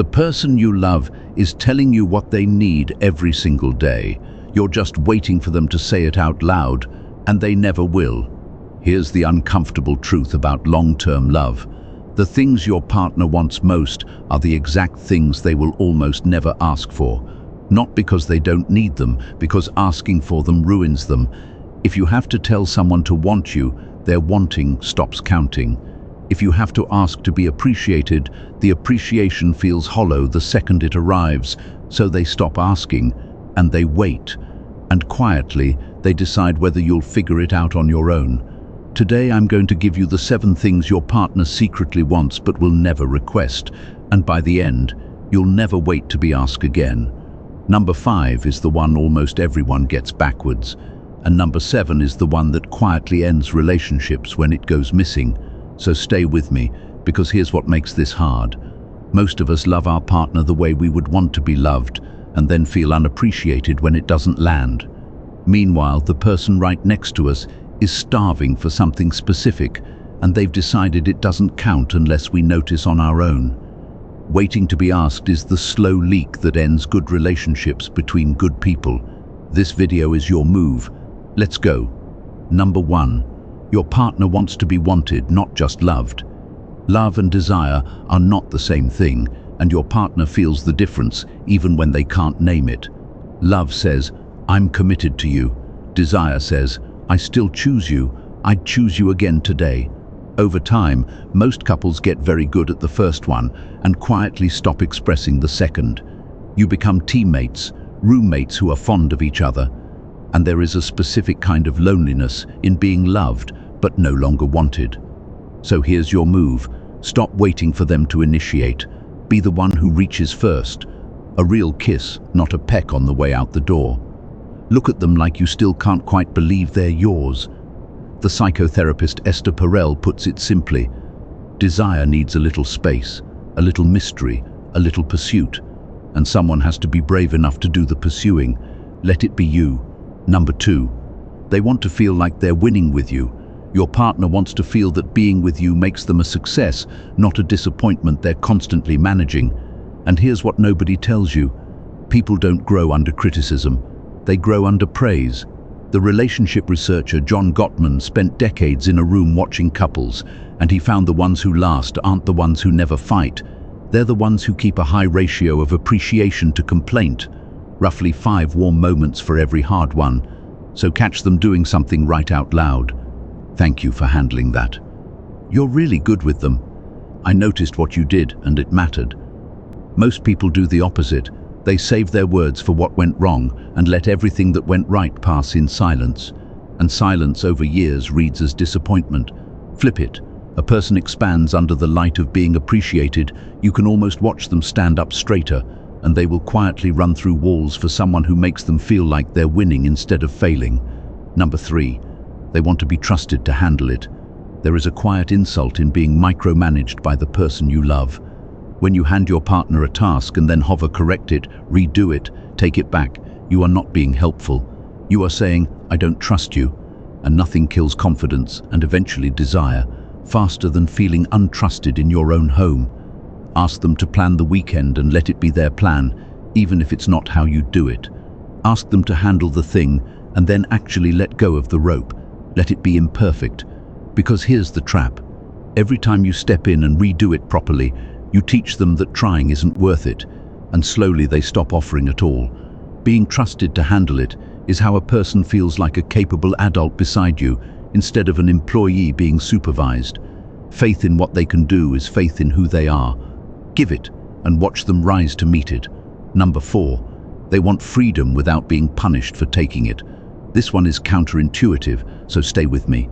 The person you love is telling you what they need every single day. You're just waiting for them to say it out loud, and they never will. Here's the uncomfortable truth about long-term love. The things your partner wants most are the exact things they will almost never ask for. Not because they don't need them, because asking for them ruins them. If you have to tell someone to want you, their wanting stops counting. If you have to ask to be appreciated, the appreciation feels hollow the second it arrives, so they stop asking, and they wait. And quietly, they decide whether you'll figure it out on your own. Today I'm going to give you the 7 things your partner secretly wants but will never request, and by the end, you'll never wait to be asked again. Number 5 is the one almost everyone gets backwards, and number 7 is the one that quietly ends relationships when it goes missing. So stay with me, because here's what makes this hard. Most of us love our partner the way we would want to be loved, and then feel unappreciated when it doesn't land. Meanwhile, the person right next to us is starving for something specific, and they've decided it doesn't count unless we notice on our own. Waiting to be asked is the slow leak that ends good relationships between good people. This video is your move. Let's go. Number 1. Your partner wants to be wanted, not just loved. Love and desire are not the same thing, and your partner feels the difference even when they can't name it. Love says, "I'm committed to you." Desire says, "I still choose you. I'd choose you again today." Over time, most couples get very good at the first one and quietly stop expressing the second. You become teammates, roommates who are fond of each other. And there is a specific kind of loneliness in being loved but no longer wanted. So here's your move. Stop waiting for them to initiate. Be the one who reaches first. A real kiss, not a peck on the way out the door. Look at them like you still can't quite believe they're yours. The psychotherapist Esther Perel puts it simply: desire needs a little space, a little mystery, a little pursuit, and someone has to be brave enough to do the pursuing. Let it be you. Number 2, they want to feel like they're winning with you. Your partner wants to feel that being with you makes them a success, not a disappointment they're constantly managing. And here's what nobody tells you: people don't grow under criticism. They grow under praise. The relationship researcher John Gottman spent decades in a room watching couples, and he found the ones who last aren't the ones who never fight. They're the ones who keep a high ratio of appreciation to complaint, roughly 5 warm moments for every hard one. So catch them doing something right out loud. "Thank you for handling that. You're really good with them. I noticed what you did and it mattered." Most people do the opposite. They save their words for what went wrong and let everything that went right pass in silence. And silence over years reads as disappointment. Flip it. A person expands under the light of being appreciated. You can almost watch them stand up straighter, and they will quietly run through walls for someone who makes them feel like they're winning instead of failing. Number 3, they want to be trusted to handle it. There is a quiet insult in being micromanaged by the person you love. When you hand your partner a task and then hover correct it, redo it, take it back, you are not being helpful. You are saying, "I don't trust you." And nothing kills confidence and eventually desire faster than feeling untrusted in your own home. Ask them to plan the weekend and let it be their plan, even if it's not how you do it. Ask them to handle the thing and then actually let go of the rope. Let it be imperfect. Because here's the trap. Every time you step in and redo it properly, you teach them that trying isn't worth it, and slowly they stop offering at all. Being trusted to handle it is how a person feels like a capable adult beside you, instead of an employee being supervised. Faith in what they can do is faith in who they are. Give it, and watch them rise to meet it. Number 4, they want freedom without being punished for taking it. This one is counterintuitive, so stay with me.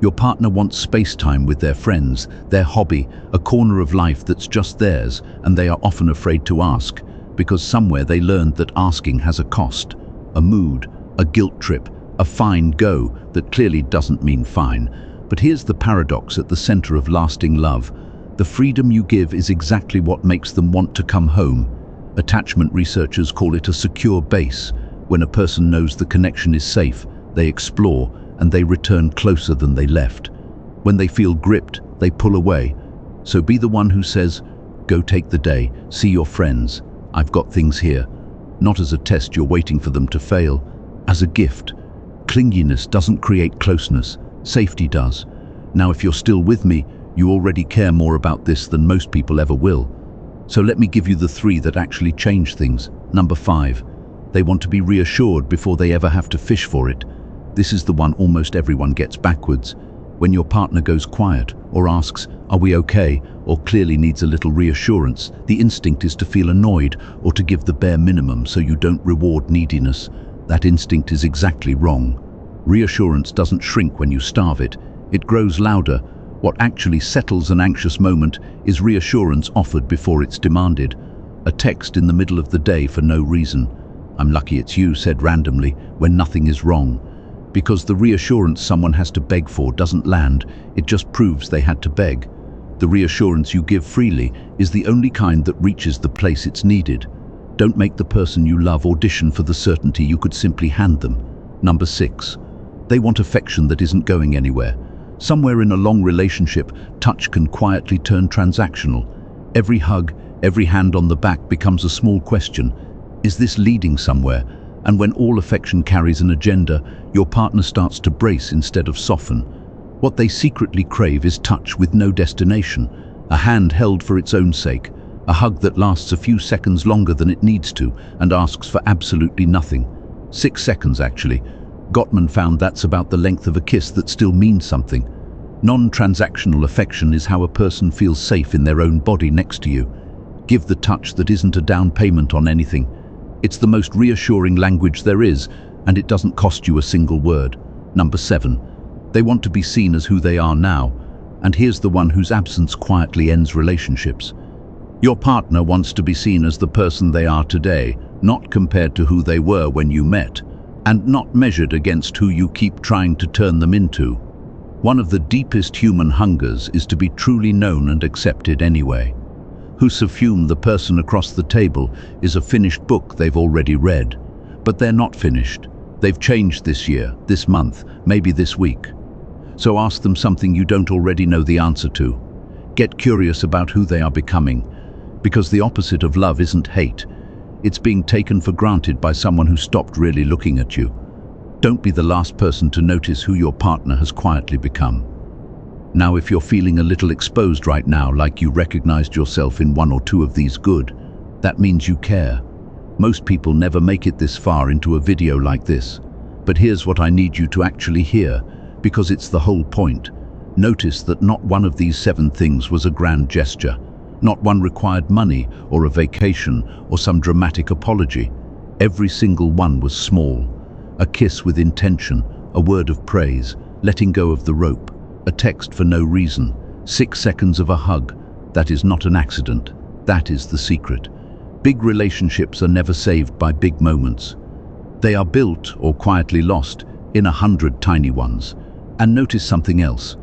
Your partner wants space-time with their friends, their hobby, a corner of life that's just theirs, and they are often afraid to ask, because somewhere they learned that asking has a cost, a mood, a guilt trip, a fine go that clearly doesn't mean fine. But here's the paradox at the center of lasting love. The freedom you give is exactly what makes them want to come home. Attachment researchers call it a secure base. When a person knows the connection is safe, they explore, and they return closer than they left. When they feel gripped, they pull away. So be the one who says, Go take the day, see your friends. I've got things here. Not as a test you're waiting for them to fail, as a gift. Clinginess doesn't create closeness, safety does. Now if you're still with me, you already care more about this than most people ever will. So let me give you the 3 that actually change things. Number 5. They want to be reassured before they ever have to fish for it. This is the one almost everyone gets backwards. When your partner goes quiet, or asks, "Are we okay?" or clearly needs a little reassurance, the instinct is to feel annoyed or to give the bare minimum so you don't reward neediness. That instinct is exactly wrong. Reassurance doesn't shrink when you starve it. It grows louder. What actually settles an anxious moment is reassurance offered before it's demanded. A text in the middle of the day for no reason. "I'm lucky it's you," said randomly, when nothing is wrong. Because the reassurance someone has to beg for doesn't land, it just proves they had to beg. The reassurance you give freely is the only kind that reaches the place it's needed. Don't make the person you love audition for the certainty you could simply hand them. Number 6. They want affection that isn't going anywhere. Somewhere in a long relationship, touch can quietly turn transactional. Every hug, every hand on the back becomes a small question. Is this leading somewhere? And when all affection carries an agenda, your partner starts to brace instead of soften. What they secretly crave is touch with no destination, a hand held for its own sake, a hug that lasts a few seconds longer than it needs to and asks for absolutely nothing. 6 seconds, actually. Gottman found that's about the length of a kiss that still means something. Non-transactional affection is how a person feels safe in their own body next to you. Give the touch that isn't a down payment on anything. It's the most reassuring language there is, and it doesn't cost you a single word. Number 7. They want to be seen as who they are now, and here's the one whose absence quietly ends relationships. Your partner wants to be seen as the person they are today, not compared to who they were when you met, and not measured against who you keep trying to turn them into. One of the deepest human hungers is to be truly known and accepted anyway. Husafume, the person across the table, is a finished book they've already read. But they're not finished. They've changed this year, this month, maybe this week. So ask them something you don't already know the answer to. Get curious about who they are becoming. Because the opposite of love isn't hate. It's being taken for granted by someone who stopped really looking at you. Don't be the last person to notice who your partner has quietly become. Now, if you're feeling a little exposed right now, like you recognized yourself in 1 or 2 of these good, that means you care. Most people never make it this far into a video like this. But here's what I need you to actually hear, because it's the whole point. Notice that not one of these 7 things was a grand gesture. Not one required money or a vacation or some dramatic apology. Every single one was small. A kiss with intention, a word of praise, letting go of the rope. A text for no reason, 6 seconds of a hug. That is not an accident. That is the secret. Big relationships are never saved by big moments. They are built or quietly lost in 100 tiny ones. And notice something else.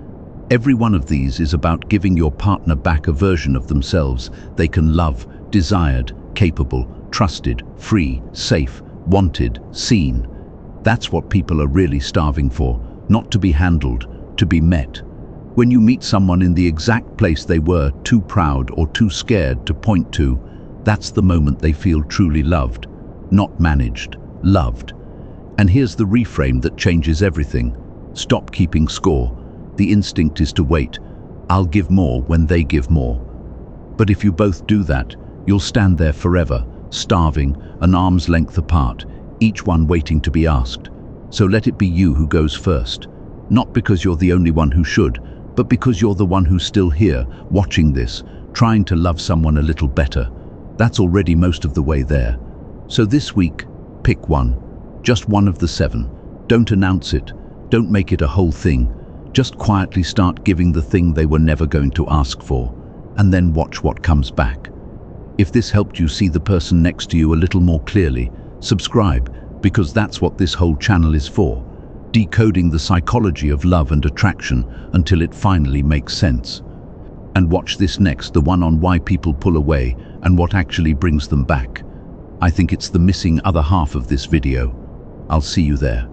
Every one of these is about giving your partner back a version of themselves they can love, desired, capable, trusted, free, safe, wanted, seen. That's what people are really starving for, not to be handled, to be met. When you meet someone in the exact place they were too proud or too scared to point to, that's the moment they feel truly loved, not managed, loved. And here's the reframe that changes everything. Stop keeping score. The instinct is to wait. I'll give more when they give more. But if you both do that, you'll stand there forever, starving, an arm's length apart, each one waiting to be asked. So let it be you who goes first. Not because you're the only one who should, but because you're the one who's still here, watching this, trying to love someone a little better. That's already most of the way there. So this week, pick one. Just one of the 7. Don't announce it. Don't make it a whole thing. Just quietly start giving the thing they were never going to ask for, and then watch what comes back. If this helped you see the person next to you a little more clearly, subscribe, because that's what this whole channel is for. Decoding the psychology of love and attraction until it finally makes sense. And watch this next, the one on why people pull away and what actually brings them back. I think it's the missing other half of this video. I'll see you there.